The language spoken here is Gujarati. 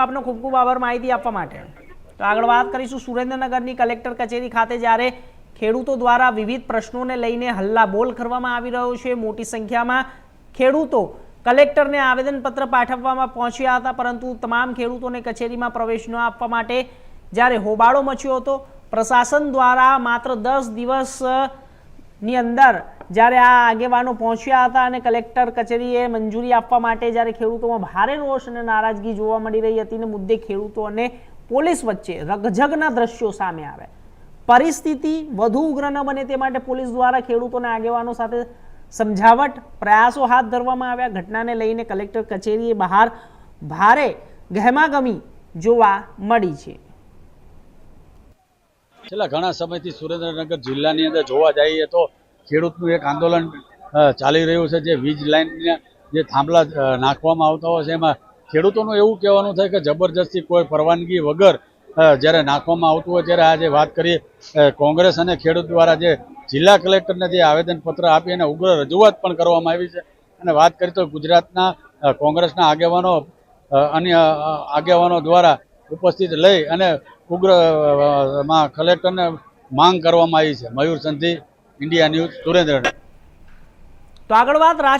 આપનો ખૂબ ખૂબ આભાર માહિતી આપવા માટે। તો આગળ વાત કરીશું સુરેન્દ્રનગરની કલેક્ટર કચેરી ખાતે જ્યારે ખેડૂતો દ્વારા વિવિધ પ્રશ્નોને લઈને હલ્લાબોલ કરવામાં આવી રહ્યો છે। મોટી સંખ્યામાં ખેડૂતો કલેક્ટરને આવેદનપત્ર પાઠવવામાં પહોંચ્યા હતા, પરંતુ તમામ ખેડૂતોને કચેરીમાં પ્રવેશ ન આપવા માટે જ્યારે હોબાળો મચ્યો હતો। પ્રશાસન દ્વારા માત્ર 10 દિવસની અંદર જ્યારે આ આગેવાનો પહોંચ્યા હતા અને કલેક્ટર કચેરીએ મંજૂરી આપવા માટે જ્યારે ખેડૂતોમાં ભારે રોષ અને નારાજગી જોવા મળી રહી હતી ને મુદ્દે ખેડૂતો અને પોલીસ વચ્ચે રકઝકના દ્રશ્યો સામે આવ્યા। પરિસ્થિતિ વધુ ઉગ્ર ન બને તે માટે પોલીસ દ્વારા ખેડૂતોના આગેવાનો સાથે સમજાવટ પ્રયાસો હાથ ધરવામાં આવ્યા। ઘટનાને લઈને કલેક્ટર કચેરી બહાર ભારે ગહેમાગમી જોવા મળી છે। છેલ્લા ઘણા સમયથી સુરેન્દ્રનગર જિલ્લાની અંદર જોવા જઈએ તો ખેડૂતનું એક આંદોલન ચાલી રહ્યું છે। જે વીજ લાઇનના જે થાંભલા નાખવામાં આવતા હોય છે એમાં ખેડૂતોનું એવું કહેવાનું થાય કે જબરજસ્તી કોઈ પરવાનગી વગર જ્યારે નાખવામાં આવતું હોય ત્યારે આજે વાત કરીએ કોંગ્રેસ અને ખેડૂત દ્વારા જે જિલ્લા કલેક્ટરને જે આવેદનપત્ર આપી અને ઉગ્ર રજૂઆત પણ કરવામાં આવી છે। અને વાત કરીએ તો ગુજરાતના કોંગ્રેસના આગેવાનો અન્ય આગેવાનો દ્વારા ઉપસ્થિત લઈ અને ઉગ્ર માં કલેક્ટરને માંગ કરવામાં આવી છે। મયુર સંધી, ઇન્ડિયા ન્યૂઝ, સુરેન્દ્રનગર। તો આગળ વાત